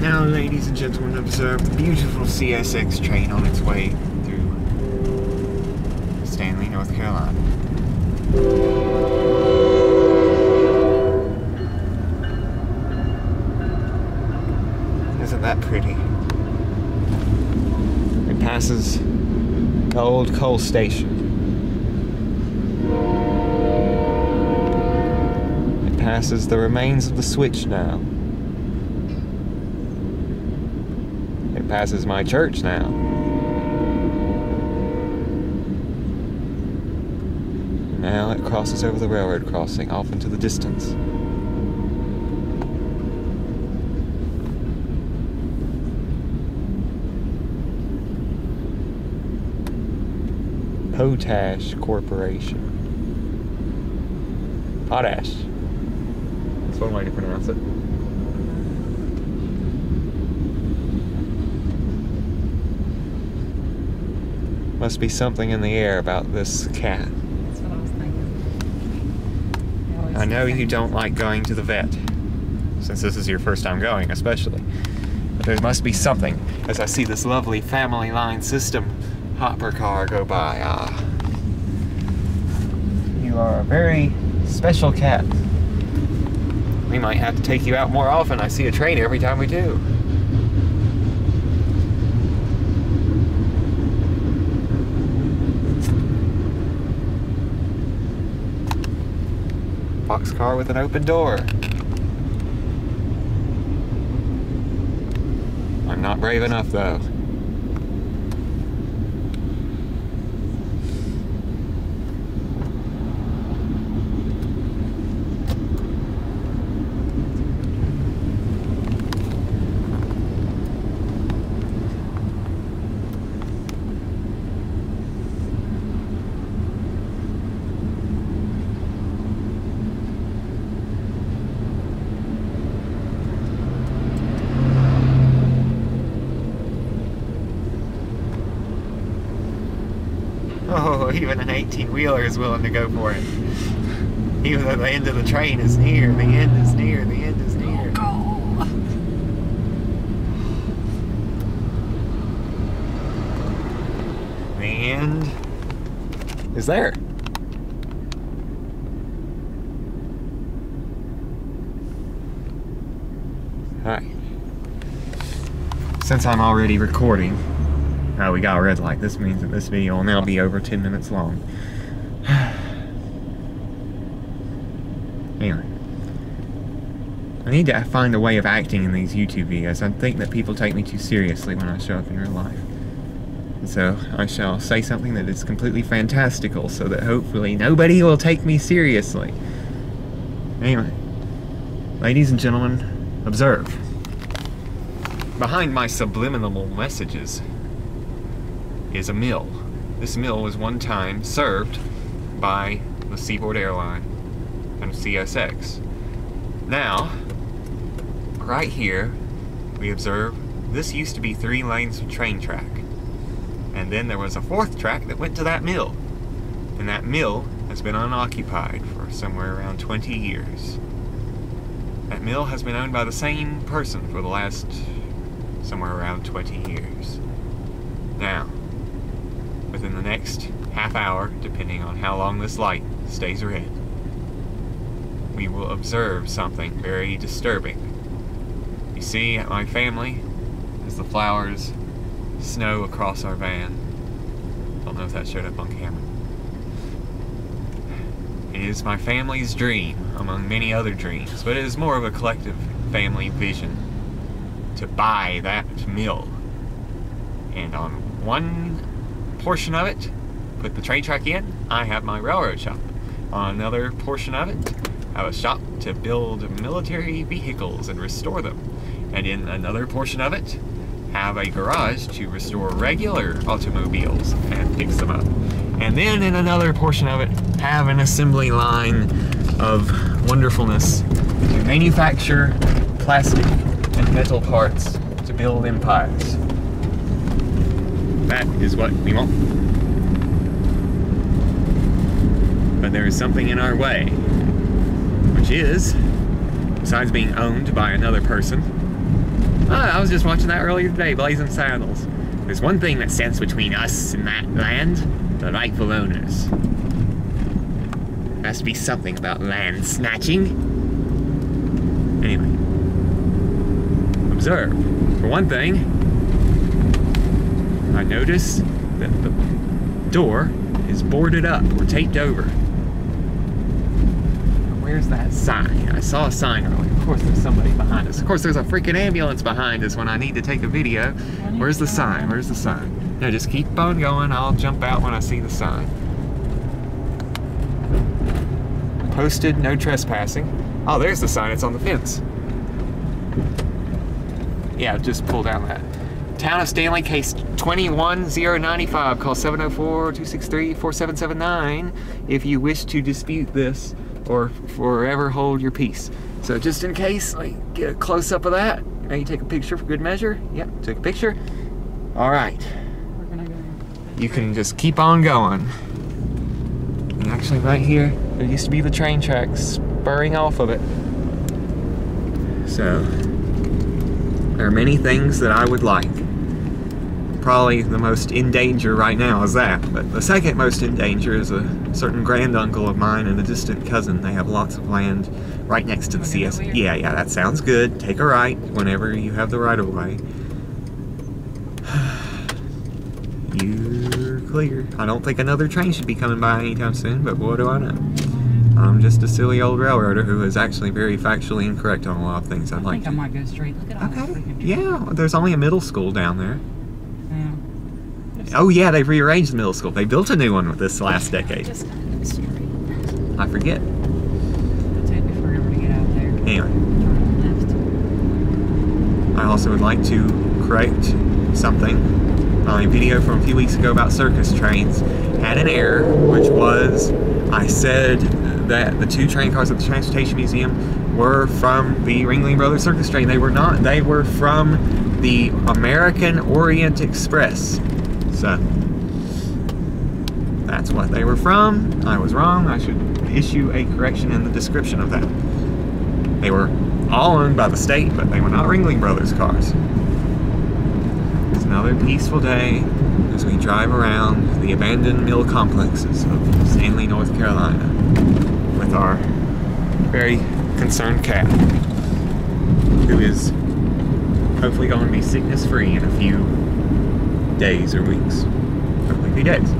Now, ladies and gentlemen, observe the beautiful CSX train on its way through Stanley, North Carolina. Isn't that pretty? It passes the old coal station. It passes the remains of the switch now. It passes my church now. Now it crosses over the railroad crossing off into the distance. Potash Corporation. Potash. That's one way to pronounce it. Must be something in the air about this cat. That's what I was thinking. I know you don't like going to the vet, since this is your first time going especially. But there must be something, as I see this lovely family line system hopper car go by. Ah. You are a very special cat. We might have to take you out more often. I see a train every time we do. Boxcar with an open door. I'm not brave enough though. Oh, even an 18-wheeler is willing to go for it. Even though the end of the train is near, the end is near, the end is near. The end is there. Alright. Since I'm already recording, oh, we got a red light. This means that this video will now be over 10 minutes long. Anyway. I need to find a way of acting in these YouTube videos. I think that people take me too seriously when I show up in real life. And so I shall say something that is completely fantastical so that hopefully nobody will take me seriously. Anyway. Ladies and gentlemen, observe. Behind my subliminal messages is a mill. This mill was one time served by the Seaboard Airline and CSX. Now, right here, we observe this used to be 3 lanes of train track. And then there was a 4th track that went to that mill. And that mill has been unoccupied for somewhere around 20 years. That mill has been owned by the same person for the last somewhere around 20 years. Now, within the next half hour, depending on how long this light stays red, we will observe something very disturbing. You see, at my family, as the flowers snow across our van. Don't know if that showed up on camera. It is my family's dream, among many other dreams, but it is more of a collective family vision to buy that mill. And on one portion of it, put the train track in, I have my railroad shop. On another portion of it, I have a shop to build military vehicles and restore them. And in another portion of it, have a garage to restore regular automobiles and fix them up. And then in another portion of it, have an assembly line of wonderfulness to manufacture plastic and metal parts to build empires. That is what we want. But there is something in our way, which is, besides being owned by another person, I was just watching that earlier today, Blazing Saddles. There's one thing that stands between us and that land, the rightful owners. There has to be something about land snatching. Anyway. Observe. For one thing, I notice that the door is boarded up or taped over. Where's that sign? I saw a sign earlier. Of course there's somebody behind us. Of course there's a freaking ambulance behind us when I need to take a video. Where's the sign? Where's the sign? No, just keep on going. I'll jump out when I see the sign. Posted, no trespassing. Oh, there's the sign. It's on the fence. Yeah, just pull down that. Town of Stanley, case 21095. Call 704-263-4779 if you wish to dispute this or forever hold your peace. So just in case, like, get a close-up of that. Now you take a picture for good measure. Yep, take a picture. All right. You can just keep on going. And actually right here, there used to be the train tracks spurring off of it. So, there are many things that I would like. Probably the most in danger right now is that, but the second most in danger is a certain granduncle of mine and a distant cousin. They have lots of land right next to the CSX. Yeah, that sounds good. Take a right whenever you have the right of way. You're clear. I don't think another train should be coming by anytime soon, but what do I know? I'm just a silly old railroader who is actually very factually incorrect on a lot of things. I think I might go straight. Look at all that freaking people. Yeah, there's only a middle school down there. Yeah. Oh yeah, they've rearranged the middle school. They built a new one with this last decade. Just gotta go straight. I forget. It'll take me forever to get out there. Anyway. Turn left. I also would like to correct something. My video from a few weeks ago about circus trains had an error, which was I said that the two train cars at the Transportation Museum were from the Ringling Brothers Circus train. They were not. They were from the American Orient Express. So, that's what they were from. I was wrong. I should issue a correction in the description of that. They were all owned by the state, but they were not Ringling Brothers cars. It's another peaceful day as we drive around the abandoned mill complexes of Stanley, North Carolina with our very concerned cat, who is hopefully going to be sickness free in a few days or weeks. Hopefully a few days.